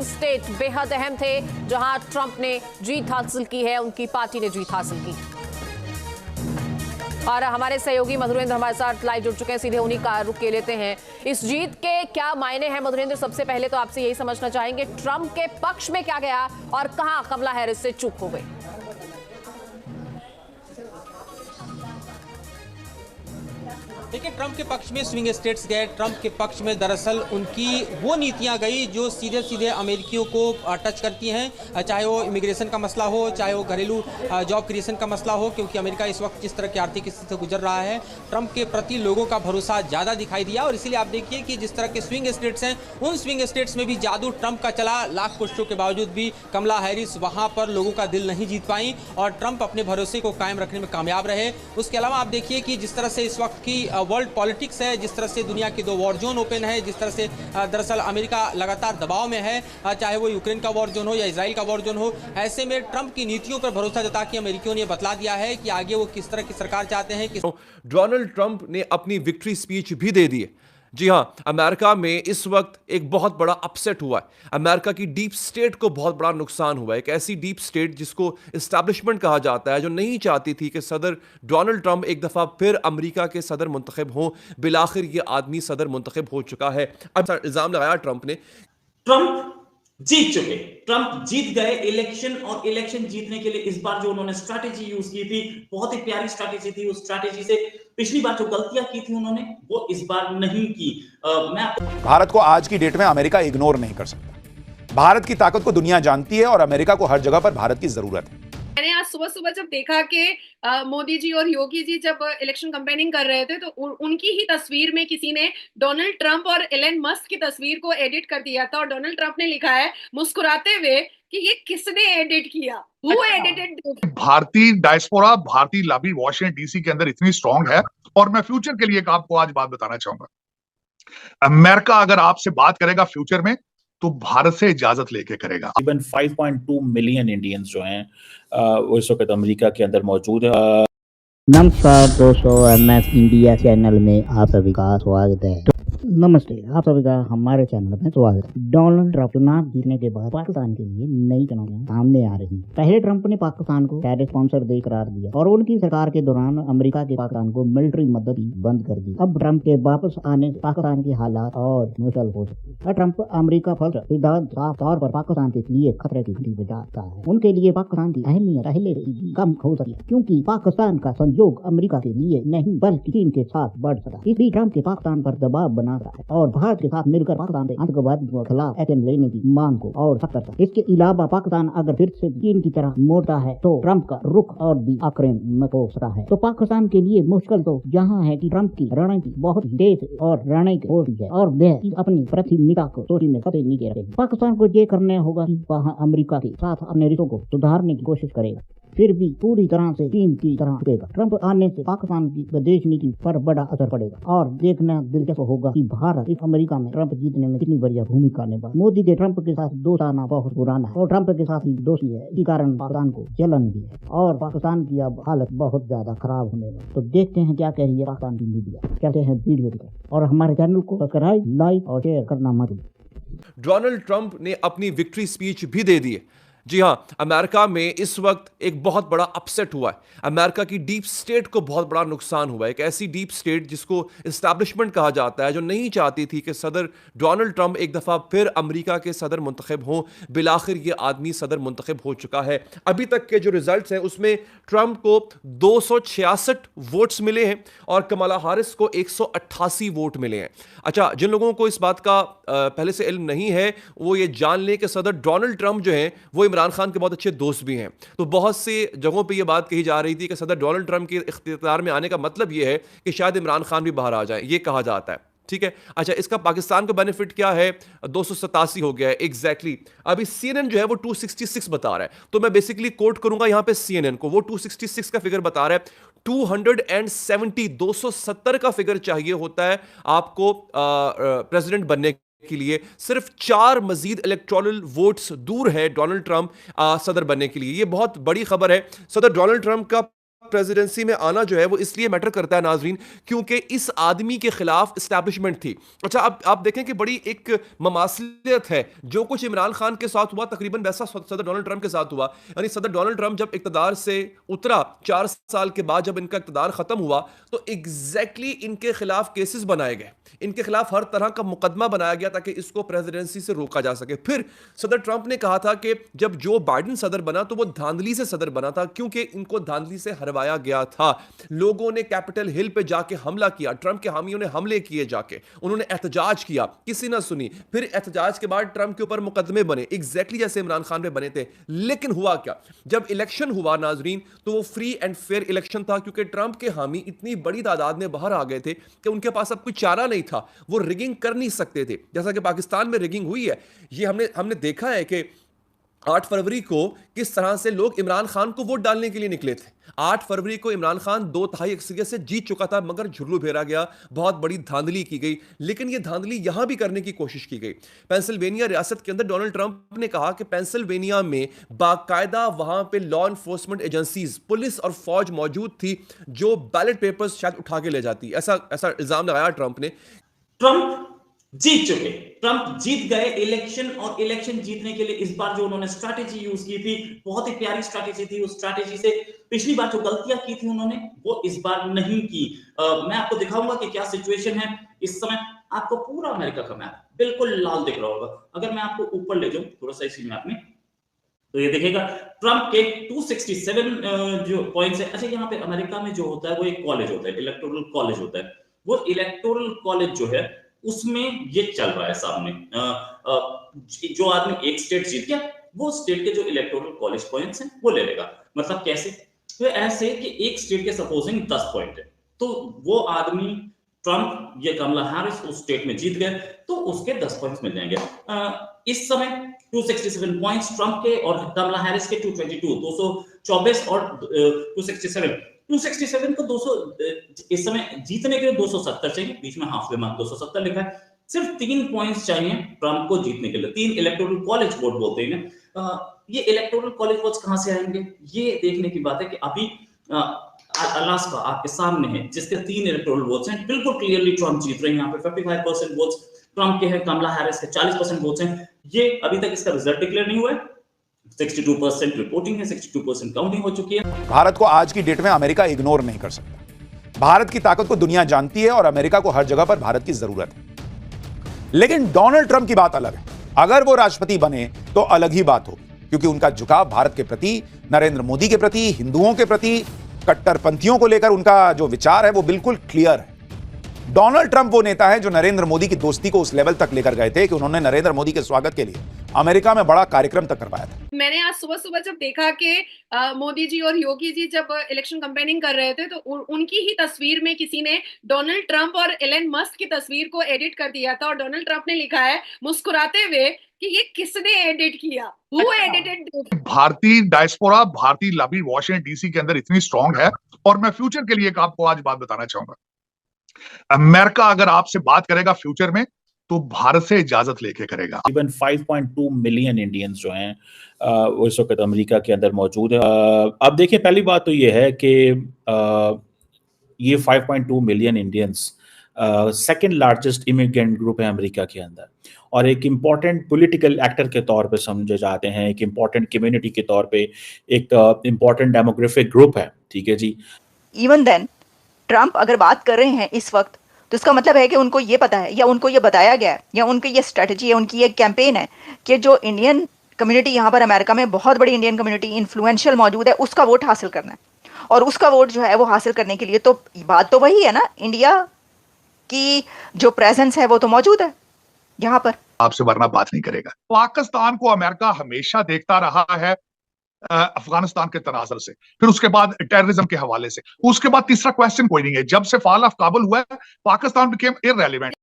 State बेहद अहम थे, जहां ट्रंप ने जीत हासिल की है, उनकी पार्टी ने जीत हासिल की। और हमारे सहयोगी मधुरेंद्र हमारे साथ लाइव जुड़ चुके हैं, सीधे उन्हीं का रुख के लेते हैं। इस जीत के क्या मायने हैं मधुरेंद्र? सबसे पहले तो आपसे यही समझना चाहेंगे, ट्रंप के पक्ष में क्या गया और कहां कमला हैरिस से चूक हो गई? देखिए, ट्रंप के पक्ष में स्विंग स्टेट्स गए। ट्रंप के पक्ष में दरअसल उनकी वो नीतियां गई जो सीधे सीधे अमेरिकियों को टच करती हैं, चाहे वो इमिग्रेशन का मसला हो, चाहे वो घरेलू जॉब क्रिएशन का मसला हो, क्योंकि अमेरिका इस वक्त जिस तरह की आर्थिक स्थिति से गुजर रहा है, ट्रंप के प्रति लोगों का भरोसा ज़्यादा दिखाई दिया। और इसीलिए आप देखिए कि जिस तरह के स्विंग स्टेट्स हैं, उन स्विंग स्टेट्स में भी जादू ट्रंप का चला। लाख कोशिशों के बावजूद भी कमला हैरिस वहाँ पर लोगों का दिल नहीं जीत पाई और ट्रंप अपने भरोसे को कायम रखने में कामयाब रहे। उसके अलावा आप देखिए कि जिस तरह से इस वक्त की वर्ल्ड पॉलिटिक्स है, जिस तरह से दुनिया के 2 वॉर जोन ओपन है, जिस तरह से दरअसल अमेरिका लगातार दबाव में है, चाहे वो यूक्रेन का वॉर जोन हो या इजराइल का वॉर जोन हो, ऐसे में ट्रंप की नीतियों पर भरोसा जता के अमेरिकियों ने बतला दिया है कि आगे वो किस तरह की सरकार चाहते हैं। डोनाल्ड ट्रंप ने अपनी विक्ट्री स्पीच भी दे दी है। जी हां, अमेरिका में इस वक्त एक बहुत बड़ा अपसेट हुआ है। अमेरिका की डीप स्टेट को बहुत बड़ा नुकसान हुआ है। एक ऐसी डीप स्टेट जिसको एस्टैब्लिशमेंट कहा जाता है, जो नहीं चाहती थी कि सदर डोनाल्ड ट्रंप एक दफा फिर अमेरिका के सदर मुंतखब हों। बिलाखिर ये आदमी सदर मुंतखब हो चुका है। अब इल्जाम लगाया ट्रंप ने, ट्रंप जीत चुके, ट्रंप जीत गए इलेक्शन। और इलेक्शन जीतने के लिए इस बार जो उन्होंने स्ट्रैटेजी यूज की थी, बहुत ही प्यारी स्ट्रैटेजी थी। उस स्ट्रैटेजी से पिछली बार जो गलतियां की थी उन्होंने, वो इस बार नहीं की। भारत को आज की डेट में अमेरिका इग्नोर नहीं कर सकता। भारत की ताकत को दुनिया जानती है और अमेरिका को हर जगह पर भारत की जरूरत है। मैंने आज सुबह सुबह जब देखा कि मोदी जी और योगी जी जब इलेक्शन कैंपेनिंग कर रहे थे, तो उनकी ही तस्वीर में किसी ने डोनाल्ड ट्रंप और एलन मस्क की तस्वीर को एडिट कर दिया था और डोनाल्ड ट्रंप ने लिखा है मुस्कुराते हुए कि ये किसने एडिट किया, Who edited this? भारतीय डायस्पोरा, भारतीय लॉबी वॉशिंगटन डीसी के अंदर इतनी स्ट्रांग है। और मैं फ्यूचर के लिए एक आपको आज बात बताना चाहूंगा, अमेरिका अगर आपसे बात करेगा फ्यूचर में तो भारत से इजाजत लेके करेगा। तकरीबन 5.2 मिलियन इंडियंस जो हैं वो इस वक्त अमेरिका के अंदर मौजूद है। नमस्कार दोस्तों, MS इंडिया चैनल में आप सभी का स्वागत है। नमस्ते, आप सभी का हमारे चैनल में स्वागत है। डोनाल्ड ट्रंप चुनाव जीतने के बाद पाकिस्तान के लिए नई चुनौतियां सामने आ रही हैं। पहले ट्रंप ने पाकिस्तान को टेररिस्ट स्पॉन्सर दे करार दिया और उनकी सरकार के दौरान अमेरिका के पाकिस्तान को मिलिट्री मदद बंद कर दी। अब ट्रंप के वापस आने से पाकिस्तान की हालात और मुश्किल हो सकती है। ट्रंप अमेरिका फर्स्ट सिद्धांत साफ तौर पर पाकिस्तान के लिए खतरे की घंटी बजाता है। उनके लिए पाकिस्तान की अहमियत पहले से कम हो सकती है, क्योंकि पाकिस्तान का संयोग अमेरिका के लिए नहीं बल्कि चीन के साथ बढ़ सकता है। इसलिए ट्रंप के पाकिस्तान पर दबाव बना रहा है और भारत के साथ मिलकर पाकिस्तान से आतंकवाद के खिलाफ एक्शन लेने की मांग को और सख्त करता है। इसके अलावा पाकिस्तान अगर फिर से चीन की तरह मोड़ता है तो ट्रंप का रुख और भी आक्रामक हो सकता है। तो पाकिस्तान के लिए मुश्किल तो यहाँ है कि ट्रंप की रणनीति बहुत तेज और रणनीति होती है और वह अपनी प्राथमिकता को सूची में सबसे नीचे रखेगा। पाकिस्तान को ये करना होगा कि वहाँ अमेरिका के साथ अपने रिश्तों को सुधारने की कोशिश करेगा, फिर भी पूरी तरह से चीन की तरह झुकेगा। ट्रंप आने से पाकिस्तान की विदेश नीति पर बड़ा असर पड़ेगा और देखना दिलचस्प होगा कि भारत इस अमेरिका में ट्रंप जीतने में कितनी बढ़िया भूमिका निभा। मोदी के ट्रंप के साथ दोस्ताना बहुत पुराना है और ट्रंप के साथ ही दोस्ती है, इसी कारण पाकिस्तान को जलन भी है और पाकिस्तान की अब हालत बहुत ज्यादा खराब होने वाली। तो देखते हैं क्या कह रही है पाकिस्तान की मीडिया। कहते हैं वीडियो की तरफ और हमारे चैनल को सब्सक्राइब, लाइक और शेयर करना मत भूलिए। डोनाल्ड ट्रंप ने अपनी विक्ट्री स्पीच भी दे दी है। जी हां, अमेरिका में इस वक्त एक बहुत बड़ा अपसेट हुआ है। अमेरिका की डीप स्टेट को बहुत बड़ा नुकसान हुआ है। एक ऐसी डीप स्टेट जिसको एस्टैब्लिशमेंट कहा जाता है, जो नहीं चाहती थी कि सदर डोनाल्ड ट्रंप एक दफा फिर अमेरिका के सदर मुंतखब हों। बिलाखिर ये आदमी सदर मुंतखब हो चुका है। अभी तक के जो रिजल्ट्स हैं उसमें ट्रंप को 266 वोट्स मिले हैं और कमला हैरिस को 188 वोट मिले हैं। अच्छा, जिन लोगों को इस बात का पहले से इल्म नहीं है, वो ये जान लें कि सदर डोनाल्ड ट्रंप जो हैं वो इमरान खान के बहुत अच्छे दोस्त भी हैं। तो बहुत सी जगहों पे ये बात कही जा रही थी कि सदर डोनाल्ड ट्रंप के इख्तियार में आने का मतलब ये है कि शायद इमरान खान भी बाहर आ जाए, ये कहा जाता है। ठीक है, अच्छा, इसका पाकिस्तान को बेनिफिट क्या है? 287 हो गया है एग्जैक्टली। अभी CNN जो है वो 266 बता रहा है, तो मैं बेसिकली कोट करूंगा यहां पे CNN को। वो 266 का फिगर बता रहा है। 270 का फिगर चाहिए होता है आपको प्रेसिडेंट बनने के लिए। सिर्फ 4 मजीद इलेक्टोरल वोट्स दूर है डोनाल्ड ट्रंप सदर बनने के लिए। यह बहुत बड़ी खबर है। सदर डोनाल्ड ट्रंप का प्रेसिडेंसी में आना जो है वो इसलिए मैटर करता है नाजरीन, क्योंकि इस आदमी के खिलाफ इस्टेब्लिशमेंट थी। अच्छा, अब आप देखें कि बड़ी एक ममासलियत है, जो कुछ इमरान खान के साथ हुआ तकरीबन वैसा सदर डोनाल्ड ट्रंप के साथ हुआ। यानी सदर डोनाल्ड ट्रंप जब इक़्तिदार से उतरा 4 साल के बाद, जब इनका इक़्तिदार खत्म हुआ, तो एग्जैक्टली इनके खिलाफ केसेस बनाए गए, इनके खिलाफ हर तरह का मुकदमा बनाया गया ताकि इसको प्रेसिडेंसी से रोका जा सके। फिर सदर ट्रंप ने कहा था कि जब जो बाइडेन सदर बना तो वो धांधली से सदर बना था, क्योंकि इनको धांधली से हरवाया गया था। लोगों ने कैपिटल हिल पे जाके हमला किया, ट्रंप के हामियों ने हमले किए, जाके उन्होंने एहतजाज किया, किसी ना सुनी। फिर एहतजाज के बाद ट्रंप के ऊपर मुकदमे बने, एग्जैक्टली जैसे इमरान खान पे बने थे। लेकिन हुआ क्या, जब इलेक्शन हुआ नाजरीन, तो वो फ्री एंड फेयर इलेक्शन था, क्योंकि ट्रंप के हामी इतनी बड़ी तादाद में बाहर आ गए थे कि उनके पास अब कोई चारा नहीं था, वो रिगिंग कर नहीं सकते थे, जैसा कि पाकिस्तान में रिगिंग हुई है। ये हमने देखा है कि 8 फरवरी को किस तरह से लोग इमरान खान को वोट डालने के लिए निकले थे। 8 फरवरी को इमरान खान 2/3 अक्सरियत से जीत चुका था, मगर झुर्रू फेरा गया, बहुत बड़ी धांधली की गई। लेकिन यह धांधली यहां भी करने की कोशिश की गई। पेंसिल्वेनिया रियासत के अंदर डोनाल्ड ट्रंप ने कहा कि पेंसिल्वेनिया में बाकायदा वहां पे लॉ एनफोर्समेंट एजेंसीज, पुलिस और फौज मौजूद थी, जो बैलेट पेपर्स शायद उठा के ले जाती। ऐसा इल्जाम लगाया ट्रंप ने। ट्रंप जीत चुके, ट्रंप जीत गए इलेक्शन, और इलेक्शन जीतने के लिए इस बार जो उन्होंने स्ट्रैटेजी यूज की थी, बहुत ही प्यारी स्ट्रैटेजी थी। उस स्ट्रैटेजी से पिछली बार जो गलतियां की थी उन्होंने, वो इस बार नहीं की। मैं आपको दिखाऊंगा कि क्या सिचुएशन है इस समय। आपको पूरा अमेरिका का मैप बिल्कुल लाल दिख रहा होगा। अगर मैं आपको ऊपर ले जाऊं थोड़ा सा इसी मैप में, तो ये देखिएगा ट्रंप के 267 जो पॉइंट्स है। अच्छा, यहाँ पे अमेरिका में जो होता है वो एक कॉलेज होता है, इलेक्टोरल कॉलेज होता है। वो इलेक्टोरल कॉलेज जो है उसमें ये चल रहा है सामने। जो आदमी एक स्टेट जीत गया, वो स्टेट के जो इलेक्टोरल कॉलेज पॉइंट्स हैं वो ले लेगा। मतलब कैसे? तो ऐसे कि एक स्टेट के सपोजिंग 10 पॉइंट है, तो वो आदमी ट्रंप या कमला हैरिस उस स्टेट में जीत गए तो उसके 10 पॉइंट्स मिल जाएंगे। इस समय 267 पॉइंट्स ट्रंप के और कमला हैरिस के 222, 224 और 267 को 200 इस समय जीतने के लिए 270 चाहिए, बीच में हाफ वे मार्क 270 लिखा है। सिर्फ 3 पॉइंट्स चाहिए ट्रंप को जीतने के लिए। 3 इलेक्टोरल कॉलेज वोट बोलते हैं। ये इलेक्टोरल कॉलेज वोट्स कहां से आएंगे, ये देखने की बात है कि अभी अलास्का आपके सामने है, जिसके 3 इलेक्टोरल वोट्स हैं। बिल्कुल क्लियरली ट्रंप जीत रहे हैं। यहाँ पे 55% वोट्स ट्रंप के हैं, कमला हैरिस के 40% वोट्स हैं। ये अभी तक इसका रिजल्ट डिक्लेयर नहीं हुआ है। 62% रिपोर्टिंग है, 62% काउंटिंग हो चुकी है। भारत को आज की डेट में अमेरिका इग्नोर नहीं कर सकता। भारत की ताकत को दुनिया जानती है और अमेरिका को हर जगह पर भारत की जरूरत है। लेकिन डोनाल्ड ट्रंप की बात अलग है। अगर वो राष्ट्रपति बने तो अलग ही बात होगी, क्योंकि उनका झुकाव भारत के प्रति, नरेंद्र मोदी के प्रति, हिंदुओं के प्रति, कट्टरपंथियों को लेकर उनका जो विचार है वो बिल्कुल क्लियर है। डोनाल्ड ट्रंप वो नेता है जो नरेंद्र मोदी की दोस्ती को उस लेवल तक लेकर गए थे कि उन्होंने नरेंद्र मोदी के स्वागत के लिए अमेरिका में बड़ा कार्यक्रम तक करवाया था। मैंने आज सुबह जब देखा कि मोदी जी और योगी जी जब इलेक्शन कैंपेनिंग कर रहे थे, तो उनकी ही तस्वीर में किसी ने डोनाल्ड ट्रंप और एलन मस्क की तस्वीर को एडिट कर दिया था, और डोनाल्ड ट्रंप ने लिखा है मुस्कुराते हुए कि ये किसने एडिट किया, हु एडिटेड। भारतीय डायस्पोरा, भारतीय लॉबी वॉशिंगटन डीसी के अंदर इतनी स्ट्रांग है, और मैं फ्यूचर के लिए एक आपको आज बात बताना चाहूंगा। अमेरिका अगर आपसे बात करेगा फ्यूचर में, तो भारत से इजाजत लेके करेगा। इवन 5.2 मिलियन इंडियंस जो हैं वो इस वक्त अमेरिका के अंदर मौजूद है। अब देखिए, पहली बात तो ये है कि ये 5.2 million Indians second largest immigrant group है अमेरिका के अंदर, और एक इम्पॉर्टेंट पॉलिटिकल एक्टर के तौर पे समझे जाते हैं, एक इम्पॉर्टेंट कम्युनिटी के तौर पे, एक इम्पॉर्टेंट डेमोग्राफिक ग्रुप है। ठीक है जी। इवन देन ट्रंप अगर बात कर रहे हैं इस वक्त, तो इसका मतलब है कि उनको ये पता है, या उनको ये बताया गया है, या उनकी ये स्ट्रेटजी है, उनकी ये कैंपेन है कि जो इंडियन कम्युनिटी यहाँ पर अमेरिका में, बहुत बड़ी इंडियन कम्युनिटी इन्फ्लुएंशियल मौजूद है, उसका वोट हासिल करना है। और उसका वोट जो है वो हासिल करने के लिए तो बात तो वही है ना, इंडिया की जो प्रेजेंस है वो तो मौजूद है यहाँ पर। आपसे वरना बात नहीं करेगा। पाकिस्तान को अमेरिका हमेशा देखता रहा है अफगानिस्तान के तनाजर से, फिर उसके बाद टेररिज्म के हवाले से, उसके बाद तीसरा क्वेश्चन कोई नहीं है। जब से फॉल ऑफ काबुल हुआ है, पाकिस्तान बिकेम इररेलेवेंट।